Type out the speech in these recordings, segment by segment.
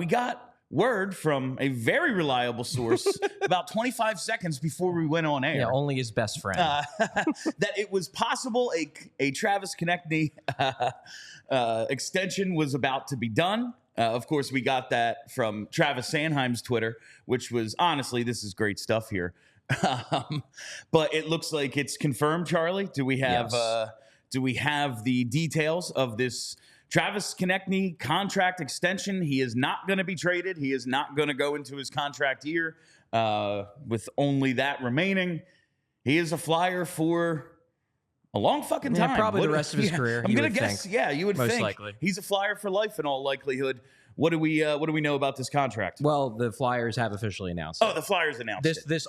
we got word from a very reliable source about 25 seconds before we went on air. Yeah, only his best friend. That it was possible a Travis Konecny extension was about to be done. Of course, we got that from Travis Sanheim's Twitter, which was, honestly, this is great stuff here. But it looks like it's confirmed, Charlie. Do we have the details of this Travis Konecny contract extension? He is not going to be traded. He is not going to go into his contract year with only that remaining. He is a Flyer for a long fucking time. Probably the rest of his career. I'm going to guess. Yeah, you would most think. likely. He's a Flyer for life in all likelihood. What do we know about this contract? Well, the Flyers have officially announced it. The Flyers announced it. This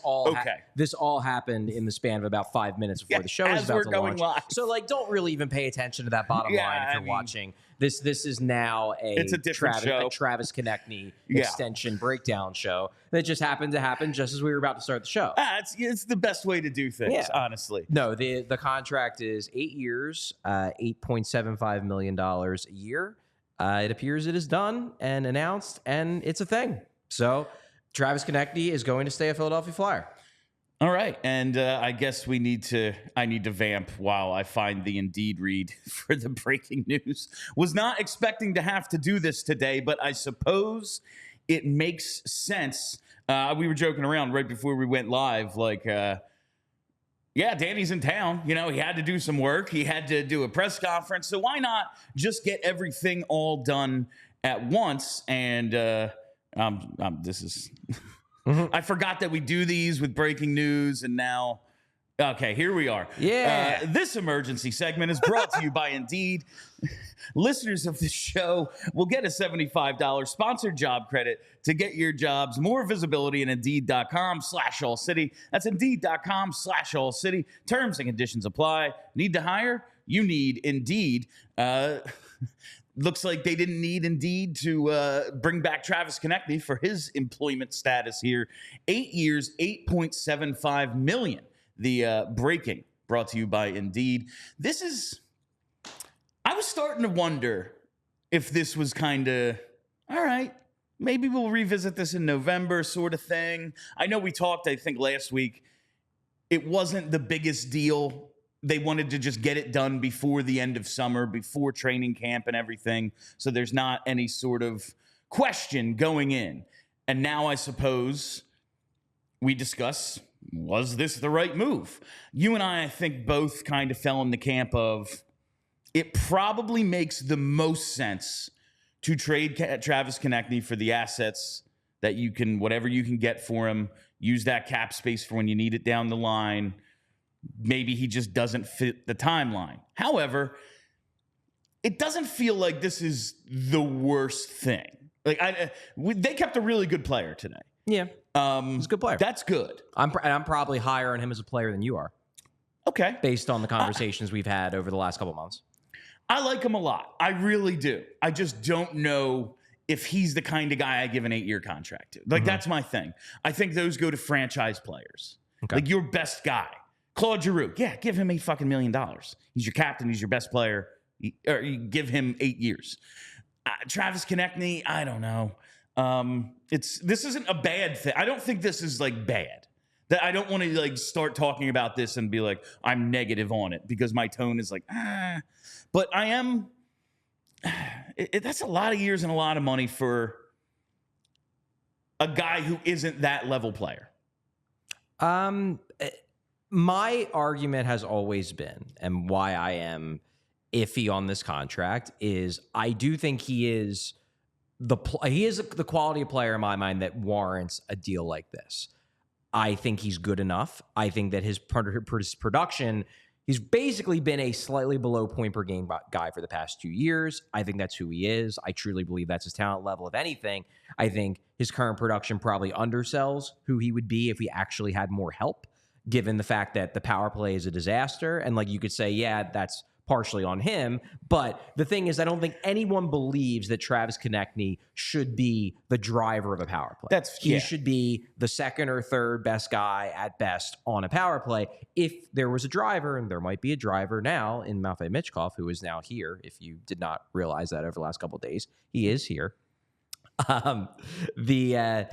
all happened in the span of about 5 minutes before the show was about to launch. Live. So, don't really even pay attention to that bottom line if you're watching. This is now a Travis Konecny extension breakdown show that just happened to happen just as we were about to start the show. It's the best way to do things, honestly. No, the contract is 8 years, $8.75 million a year. It appears it is done and announced, and it's a thing. So Travis Konecny is going to stay a Philadelphia Flyer. All right, and I guess I need to vamp while I find the Indeed read for the breaking news. Was not expecting to have to do this today, but I suppose it makes sense. We were joking around right before we went live, Danny's in town. You know, he had to do some work. He had to do a press conference. So why not just get everything all done at once? And this is... I forgot that we do these with breaking news, and now... Okay, here we are. Yeah. This emergency segment is brought to you by Indeed. Listeners of this show will get a $75 sponsored job credit to get your jobs more visibility at Indeed.com/AllCity. That's Indeed.com/AllCity. Terms and conditions apply. Need to hire? You need Indeed. Looks like they didn't need Indeed to bring back Travis Konecny for his employment status here. 8 years, $8.75 million. The breaking brought to you by Indeed. I was starting to wonder if this was kind of, all right, maybe we'll revisit this in November sort of thing. I know we talked, I think, last week. It wasn't the biggest deal. They wanted to just get it done before the end of summer, before training camp and everything. So there's not any sort of question going in. And now I suppose we discuss, was this the right move? You and I think, both kind of fell in the camp of it probably makes the most sense to trade Travis Konecny for the assets that you can, whatever you can get for him, use that cap space for when you need it down the line. Maybe he just doesn't fit the timeline. However, it doesn't feel like this is the worst thing. They kept a really good player today. Yeah. He's a good player. That's good. I'm probably higher on him as a player than you are. Okay. Based on the conversations we've had over the last couple months. I like him a lot. I really do. I just don't know if he's the kind of guy I give an 8-year contract to. That's my thing. I think those go to franchise players. Okay. Your best guy. Claude Giroux. Yeah, give him $8 million. He's your captain. He's your best player. Or you give him 8 years. Travis Konecny, I don't know. This isn't a bad thing. I don't think this is bad. That I don't want to start talking about this and be I'm negative on it because my tone is but I am. That's a lot of years and a lot of money for a guy who isn't that level player. My argument has always been, and why I am iffy on this contract, is I do think he is the quality of player in my mind that warrants a deal like this. I think he's good enough. I think that his production, he's basically been a slightly below point per game guy for the past 2 years. I think that's who he is. I truly believe that's his talent level. If anything, I think his current production probably undersells who he would be if we actually had more help, given the fact that the power play is a disaster. And you could say, yeah, that's partially on him. But the thing is, I don't think anyone believes that Travis Konecny should be the driver of a power play. He should be the second or third best guy at best on a power play. If there was a driver, and there might be a driver now in Matvei Michkov, who is now here, if you did not realize that over the last couple of days, he is here. The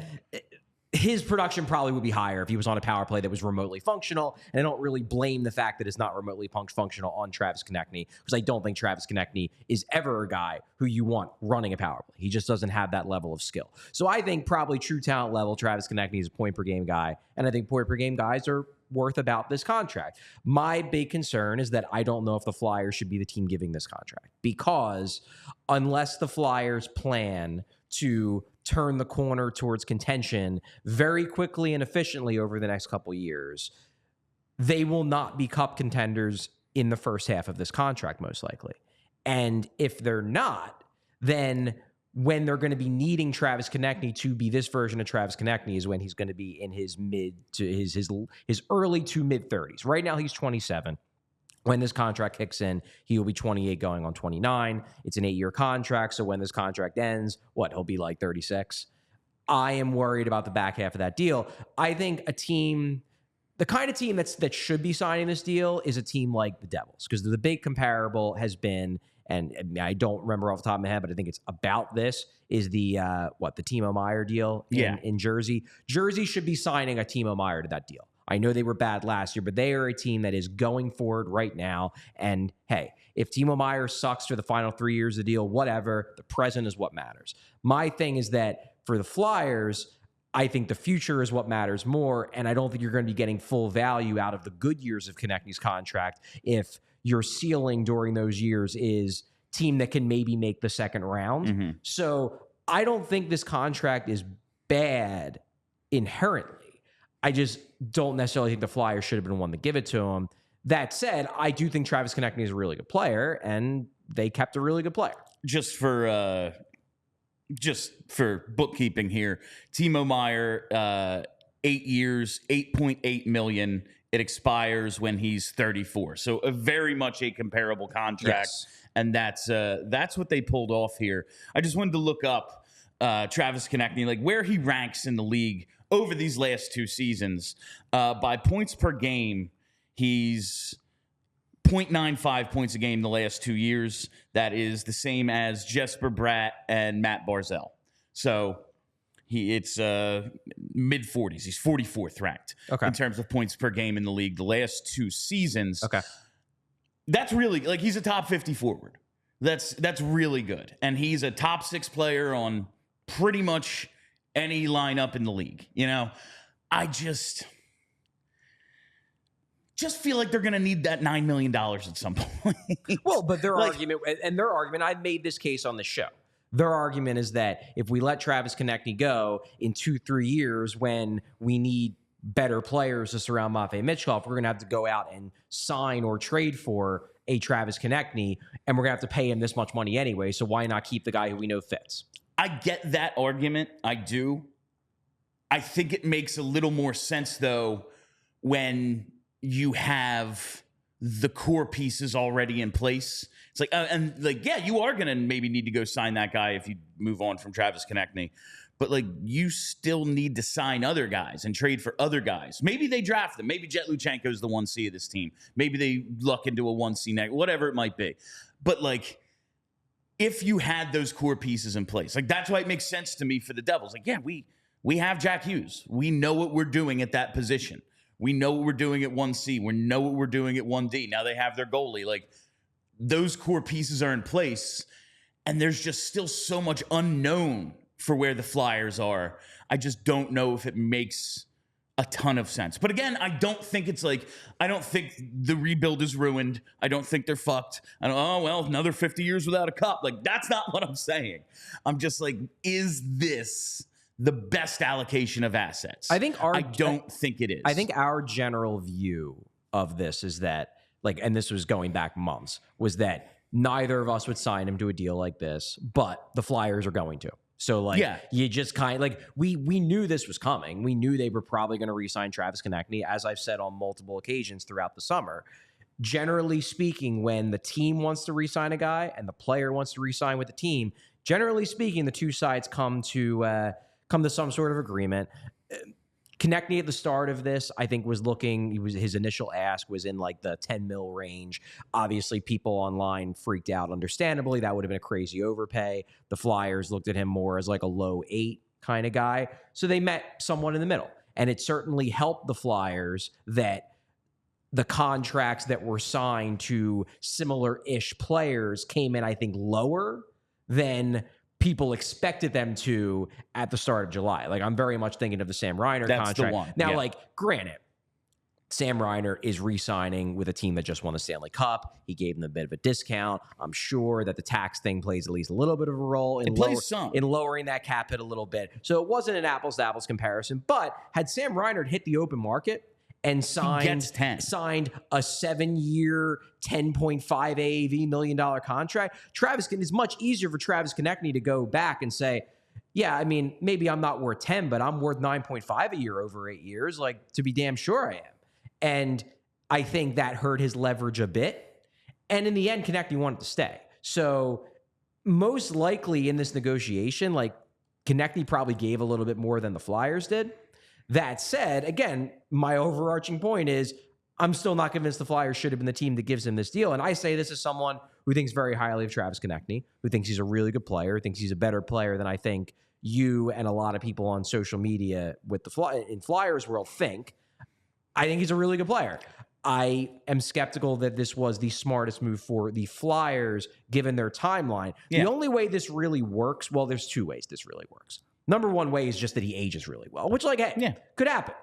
his production probably would be higher if he was on a power play that was remotely functional. And I don't really blame the fact that it's not remotely functional on Travis Konecny, because I don't think Travis Konecny is ever a guy who you want running a power play. He just doesn't have that level of skill. So I think probably true talent level, Travis Konecny is a point per game guy. And I think point per game guys are worth about this contract. My big concern is that I don't know if the Flyers should be the team giving this contract, because unless the Flyers plan to turn the corner towards contention very quickly and efficiently over the next couple years, they will not be cup contenders in the first half of this contract, most likely. And if they're not, then when they're going to be needing Travis Konecny to be this version of Travis Konecny is when he's going to be in his his early to mid 30s. Right now he's 27. When this contract kicks in, he will be 28 going on 29. It's an 8-year contract, so when this contract ends, he'll be like 36. I am worried about the back half of that deal. I think the kind of team that should be signing this deal is a team like the Devils, because the big comparable has been, and I don't remember off the top of my head, but I think it's about this, is the Timo Meier deal in Jersey. Jersey should be signing a Timo Meier to that deal. I know they were bad last year, but they are a team that is going forward right now. And hey, if Timo Meier sucks for the final 3 years of the deal, whatever, the present is what matters. My thing is that for the Flyers, I think the future is what matters more. And I don't think you're going to be getting full value out of the good years of Konecny's contract if your ceiling during those years is team that can maybe make the second round. Mm-hmm. So I don't think this contract is bad inherently. I just don't necessarily think the Flyers should have been one to give it to him. That said, I do think Travis Konecny is a really good player, and they kept a really good player. Just for bookkeeping here, Timo Meier, 8 years, $8.8 million. It expires when he's 34. So very much a comparable contract, yes. And that's what they pulled off here. I just wanted to look up Travis Konecny, like where he ranks in the league over these last 2 seasons. By points per game, he's 0.95 points a game the last 2 years. That is the same as Jesper Bratt and Matt Barzal. So it's mid-40s. He's 44th ranked in terms of points per game in the league the last 2 seasons. Okay. That's really, like, he's a top 50 forward. That's really good. And he's a top 6 player on pretty much any lineup in the league. You know, I just feel like they're going to need that $9 million at some point. Well, but their argument, I've made this case on the show. Their argument is that if we let Travis Konecny go in 2-3 years, when we need better players to surround Matvei Michkov, we're going to have to go out and sign or trade for a Travis Konecny, and we're going to have to pay him this much money anyway. So why not keep the guy who we know fits? I get that argument. I do. I think it makes a little more sense, though, when you have the core pieces already in place. It's like, you are going to maybe need to go sign that guy if you move on from Travis Konecny. But, like, you still need to sign other guys and trade for other guys. Maybe they draft them. Maybe Jet Luchenko's the 1C of this team. Maybe they luck into a 1C next, whatever it might be. But, like, if you had those core pieces in place, like, that's why it makes sense to me for the Devils. Like, yeah, we have Jack Hughes. We know what we're doing at that position. We know what we're doing at 1C. We know what we're doing at 1D. Now they have their goalie. Like, those core pieces are in place, and there's just still so much unknown for where the Flyers are. I just don't know if it makes a ton of sense. But again, I don't think the rebuild is ruined. I don't think they're fucked. Another 50 years without a cup. Like, that's not what I'm saying. I'm just like, is this the best allocation of assets? I don't think it is. I think our general view of this is that, like, and this was going back months, was that neither of us would sign him to a deal like this, but the Flyers are going to. So, like, you just kind of, like, we knew this was coming. We knew they were probably going to re-sign Travis Konecny, as I've said on multiple occasions throughout the summer. Generally speaking, when the team wants to re-sign a guy and the player wants to re-sign with the team, generally speaking, the two sides come to some sort of agreement. Konecny at the start of this, I think, his initial ask was in like the 10 mil range. Obviously, people online freaked out, understandably. That would have been a crazy overpay. The Flyers looked at him more as like a low 8 kind of guy. So they met someone in the middle. And it certainly helped the Flyers that the contracts that were signed to similar-ish players came in, I think, lower than people expected them to at the start of July. Like, I'm very much thinking of the Sam Reiner That's contract. the one. Now, Yeah. like, granted, Sam Reiner is re-signing with a team that just won the Stanley Cup. He gave them a bit of a discount. I'm sure that the tax thing plays at least a little bit of a role in lowering that cap hit a little bit. So it wasn't an apples-to-apples comparison. But had Sam Reiner hit the open market and signed a 7-year, $10.5 AAV million contract, it's much easier for Travis Konecny to go back and say, yeah, I mean, maybe I'm not worth 10, but I'm worth 9.5 a year over 8 years. Like, to be damn sure I am. And I think that hurt his leverage a bit. And in the end, Konecny wanted to stay. So most likely in this negotiation, like, Konecny probably gave a little bit more than the Flyers did. That said, again, my overarching point is I'm still not convinced the Flyers should have been the team that gives him this deal. And I say this as someone who thinks very highly of Travis Konecny, who thinks he's a really good player, thinks he's a better player than I think you and a lot of people on social media with in Flyers world think. I think he's a really good player. I am skeptical that this was the smartest move for the Flyers given their timeline. Yeah. The only way this really works, well, there's two ways this really works. Number one way is just that he ages really well, which, like, hey, could happen.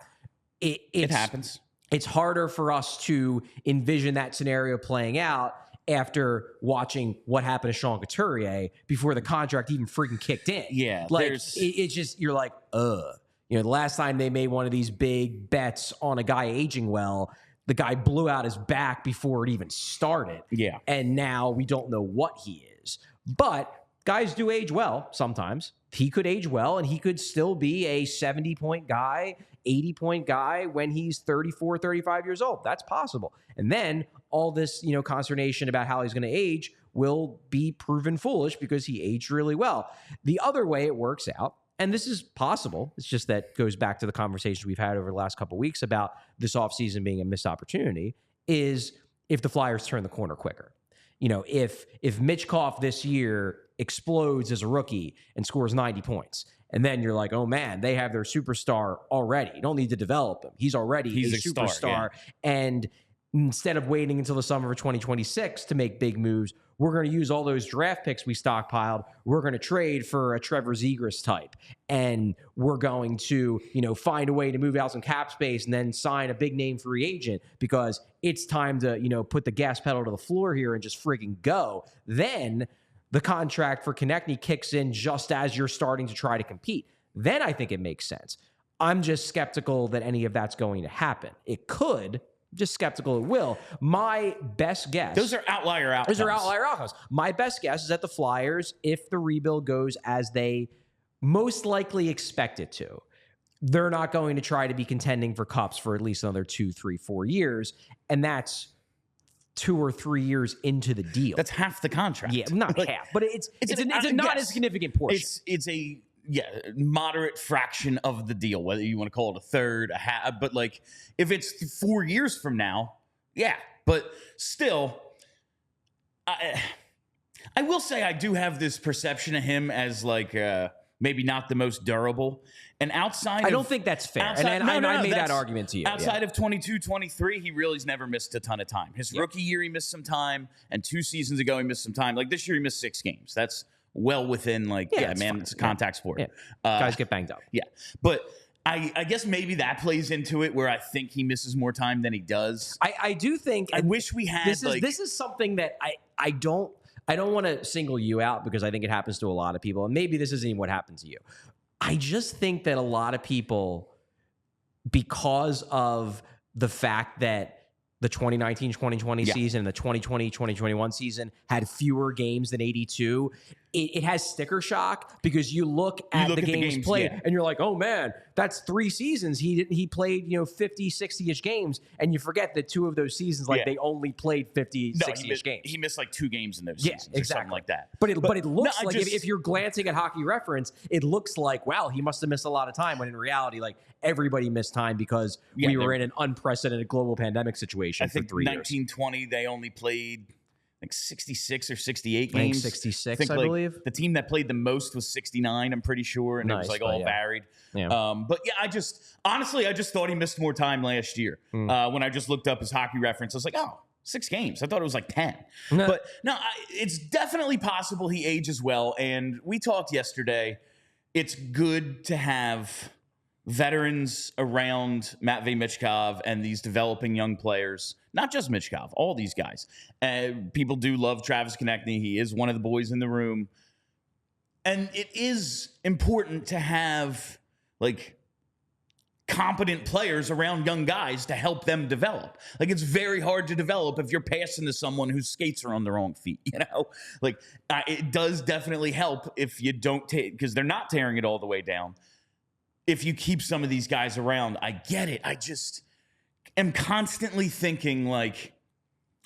It happens. It's harder for us to envision that scenario playing out after watching what happened to Sean Couturier before the contract even freaking kicked in. Yeah. Like, it's just, you're like, You know, the last time they made one of these big bets on a guy aging well, the guy blew out his back before it even started. Yeah. And now we don't know what he is. But guys do age well sometimes. He could age well, and he could still be a 70-point guy, 80-point guy when he's 34, 35 years old. That's possible. And then all this, consternation about how he's going to age will be proven foolish because he aged really well. The other way it works out, and this is possible, it's just that goes back to the conversations we've had over the last couple of weeks about this offseason being a missed opportunity, is if the Flyers turn the corner quicker. If Mitchkoff this year explodes as a rookie and scores 90 points, and then you're like, oh man, they have their superstar already. You don't need to develop him. He's already a superstar. And instead of waiting until the summer of 2026 to make big moves, we're going to use all those draft picks we stockpiled. We're going to trade for a Trevor Zegras type. And we're going to, find a way to move out some cap space and then sign a big name free agent because it's time to, put the gas pedal to the floor here and just freaking go. Then the contract for Konecny kicks in just as you're starting to try to compete. Then I think it makes sense. I'm just skeptical that any of that's going to happen. It could. Just skeptical it will. My best guess... Those are outlier outcomes. My best guess is that the Flyers, if the rebuild goes as they most likely expect it to, they're not going to try to be contending for cups for at least another 2, 3, 4 years. And that's 2 or 3 years into the deal. That's half the contract. Yeah, not half, but it's a not as significant portion. It's a moderate fraction of the deal, whether you want to call it a third, a half. But like, if it's 4 years from now, but still, I will say I do have this perception of him as like maybe not the most durable. And I don't think that's fair. I made that argument to you. Outside of 22, 23, he really's never missed a ton of time. His rookie year, he missed some time. And 2 seasons ago, he missed some time. Like this year, he missed 6 games. That's well within it's a contact sport. Yeah. Guys get banged up. Yeah. But I guess maybe that plays into it where I think he misses more time than he does. I do think. I wish we had this is something that I don't want to single you out because I think it happens to a lot of people. And maybe this isn't even what happened to you. I just think that a lot of people, because of the fact that the 2019-2020 season and the 2020-2021 season had fewer games than 82, it has sticker shock because you look at the games played and you're like, oh man, that's 3 seasons. He played, 50, 60-ish games. And you forget that 2 of those seasons, they only played 50, 60-ish games. He missed like 2 games in those seasons or something like that. But it looks like if you're glancing at Hockey Reference, it looks like, wow, he must have missed a lot of time, when in reality, like, everybody missed time because we were in an unprecedented global pandemic situation for 3 years. 1920, they only played like 66 or 68 games. 66, I believe. The team that played the most was 69, I'm pretty sure, and it was like all varied. Yeah. But yeah, I just thought he missed more time last year. When I just looked up his Hockey Reference, I was like, oh, 6 games. I thought it was like 10. No. But no, it's definitely possible he ages well. And we talked yesterday. It's good to have veterans around Matvei Michkov and these developing young players, not just Michkov, all these guys. People do love Travis Konecny. He is one of the boys in the room. And it is important to have like competent players around young guys to help them develop. Like, it's very hard to develop if you're passing to someone whose skates are on the wrong feet, Like, it does definitely help if you don't take, because they're not tearing it all the way down. If you keep some of these guys around, I get it. I just am constantly thinking like,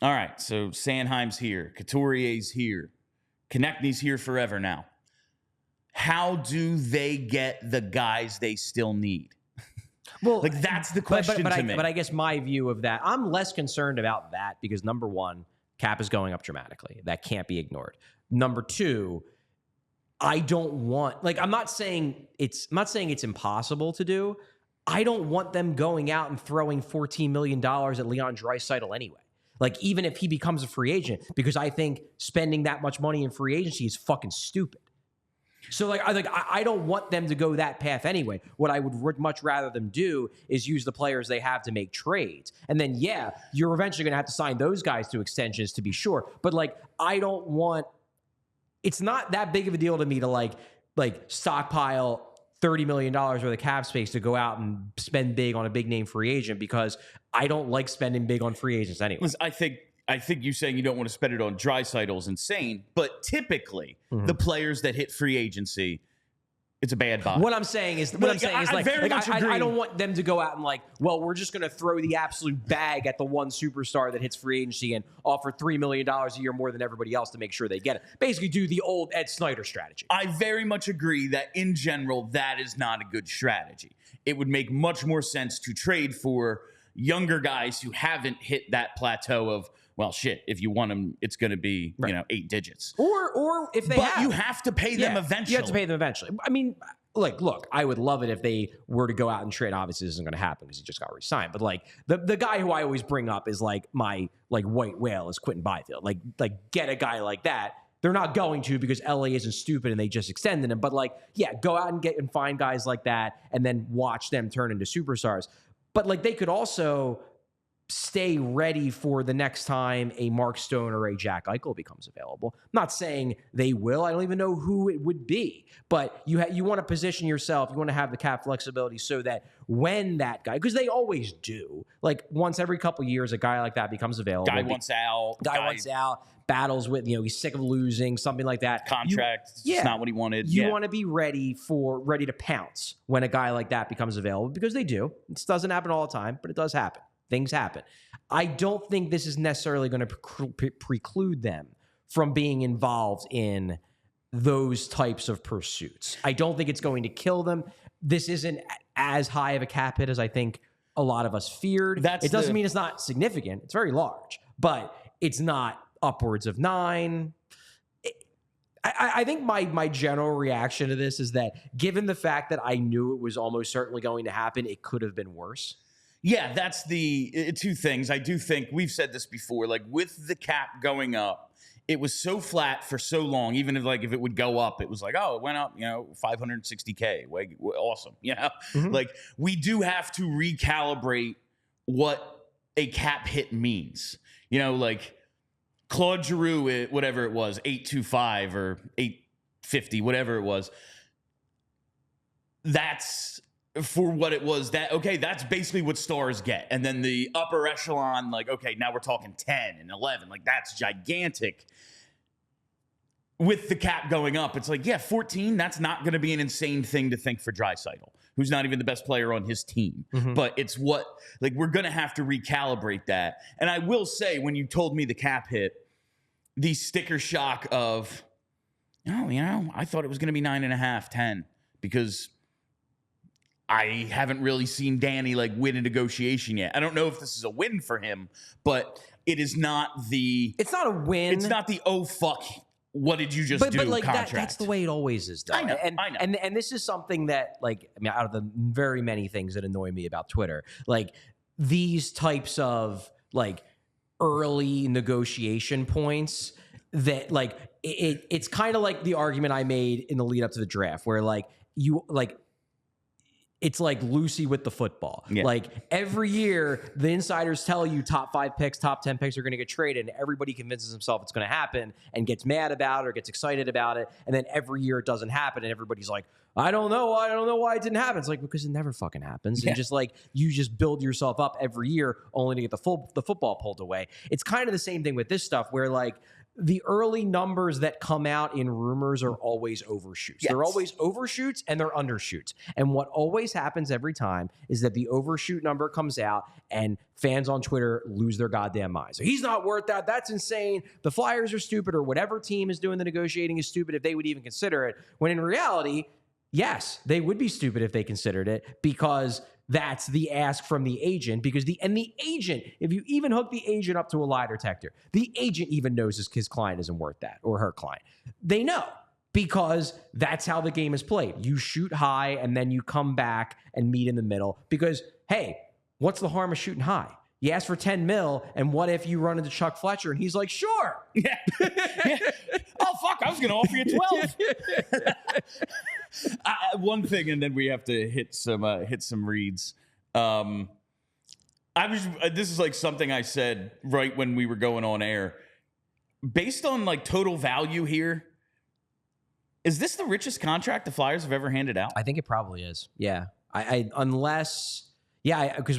all right, so Sanheim's here, Couturier's here, Konechny's here forever now. How do they get the guys they still need? Well, like, that's the question to me. But I guess my view of that, I'm less concerned about that because, number one, cap is going up dramatically. That can't be ignored. Number two, I don't want, like, I'm not saying it's impossible to do. I don't want them going out and throwing $14 million at Leon Draisaitl anyway. Like, even if he becomes a free agent, because I think spending that much money in free agency is fucking stupid. So, like, I don't want them to go that path anyway. What I would much rather them do is use the players they have to make trades. And then, yeah, you're eventually going to have to sign those guys to extensions to be sure. But, like, I don't want, it's not that big of a deal to me to like stockpile $30 million worth of cap space to go out and spend big on a big name free agent, because I don't like spending big on free agents anyway. Listen, I think you saying you don't want to spend it on Draisaitl is insane, but typically the players that hit free agency, it's a bad buy. What I'm saying is, I don't want them to go out and like, well, we're just going to throw the absolute bag at the one superstar that hits free agency and offer $3 million a year more than everybody else to make sure they get it. Basically do the old Ed Snyder strategy. I very much agree that in general, that is not a good strategy. It would make much more sense to trade for younger guys who haven't hit that plateau of, well, shit, if you want them, it's going to be, 8 digits. Or if they But you have to pay them eventually. You have to pay them eventually. I mean, like, look, I would love it if they were to go out and trade. Obviously, this isn't going to happen because he just got re-signed. But, like, the guy who I always bring up is, like, my, like, white whale is Quentin Byfield. Like, get a guy like that. They're not going to, because LA isn't stupid and they just extended him. But, like, yeah, go out and find guys like that and then watch them turn into superstars. But, like, they could also stay ready for the next time a Mark Stone or a Jack Eichel becomes available. I'm not saying they will. I don't even know who it would be. But you want to position yourself. You want to have the cap flexibility so that when that guy, because they always do, like once every couple of years, a guy like that becomes available. Guy wants out. Battles with, he's sick of losing, something like that. Contract, it's not what he wanted. You want to be ready to pounce when a guy like that becomes available, because they do. It doesn't happen all the time, but it does happen. Things happen. I don't think this is necessarily going to preclude them from being involved in those types of pursuits. I don't think it's going to kill them. This isn't as high of a cap hit as I think a lot of us feared. It doesn't mean it's not significant. It's very large, but it's not upwards of 9. I think my general reaction to this is that, given the fact that I knew it was almost certainly going to happen, it could have been worse. Yeah, that's the 2 things. I do think we've said this before, like with the cap going up, it was so flat for so long. Even if it would go up, it was like, oh, it went up, $560K. Awesome. Like, we do have to recalibrate what a cap hit means. Like Claude Giroux, whatever it was, 825 or 850, whatever it was. That's for what it was. That's basically what stars get. And then the upper echelon, like, okay, now we're talking 10 and 11. Like, that's gigantic. with the cap going up, it's like, yeah, 14, that's not going to be an insane thing to think for Draisaitl, who's not even the best player on his team. But it's what, like, we're going to have to recalibrate that. And I will say, when you told me the cap hit, the sticker shock of, oh, you know, I thought it was going to be 9.5, 10, because I haven't really seen Danny like win a negotiation yet. I don't know if this is a win for him, but it is not the. It's not a win. It's not the oh fuck. What did you just do? But like contract. that's the way it always is, though. I know. And this is something that, like, I mean, out of the very many things that annoy me about Twitter, like these types of like early negotiation points that like it's kind of like the argument I made in the lead up to the draft, where like you like. It's like Lucy with the football. Yeah. Like every year, the insiders tell you top 5 picks, top 10 picks are going to get traded, and everybody convinces himself it's going to happen and gets mad about it or gets excited about it. And then every year it doesn't happen, and everybody's like, I don't know why it didn't happen. It's like, because it never fucking happens. Yeah. And just like you just build yourself up every year only to get the football pulled away. It's kind of the same thing with this stuff, where like the early numbers that come out in rumors are always overshoots. Yes. They're always overshoots and they're undershoots. And what always happens every time is that the overshoot number comes out and fans on Twitter lose their goddamn minds. So he's not worth that. That's insane. The Flyers are stupid, or whatever team is doing the negotiating is stupid if they would even consider it. When in reality, yes, they would be stupid if they considered it, because that's the ask from the agent. Because the agent, if you even hook the agent up to a lie detector, the agent even knows his client isn't worth that, or her client. They know, because that's how the game is played. You shoot high and then you come back and meet in the middle, because, hey, what's the harm of shooting high? You ask for 10 mil, and what if you run into Chuck Fletcher and he's like, sure. Yeah. Yeah. Oh, fuck, I was going to offer you 12. One thing, and then we have to hit some reads. This is like something I said right when we were going on air. Based on like total value here, is this the richest contract the Flyers have ever handed out? I think it probably is. Yeah. Unless... Yeah, because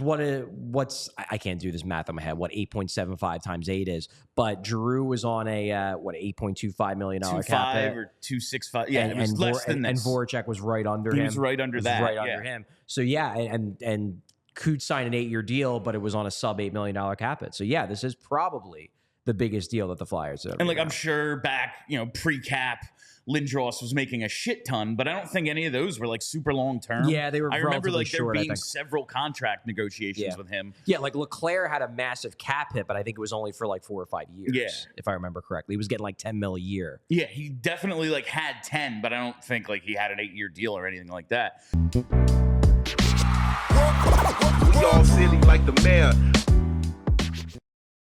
I can't do this math on my head, what 8.75 times 8 is, but Giroux was on a, $8.25 million cap hit. Or 2.65. Yeah, it was less than this. And Voracek was right under him. He was right under that. Right under him. So, yeah, and Coots signed an 8-year deal, but it was on a sub-$8 million cap hit. So, yeah, this is probably the biggest deal that the Flyers have. And, like, I'm sure back, pre-cap, Lindros was making a shit ton, but I don't think any of those were like super long term. Yeah, they were. I remember like short, there being several contract negotiations with him. Yeah, like Leclerc had a massive cap hit, but I think it was only for like 4 or 5 years. Yeah, if I remember correctly, he was getting like $10 million a year. Yeah, he definitely like had 10, but I don't think like he had an 8-year deal or anything like that. We all silly like the mayor.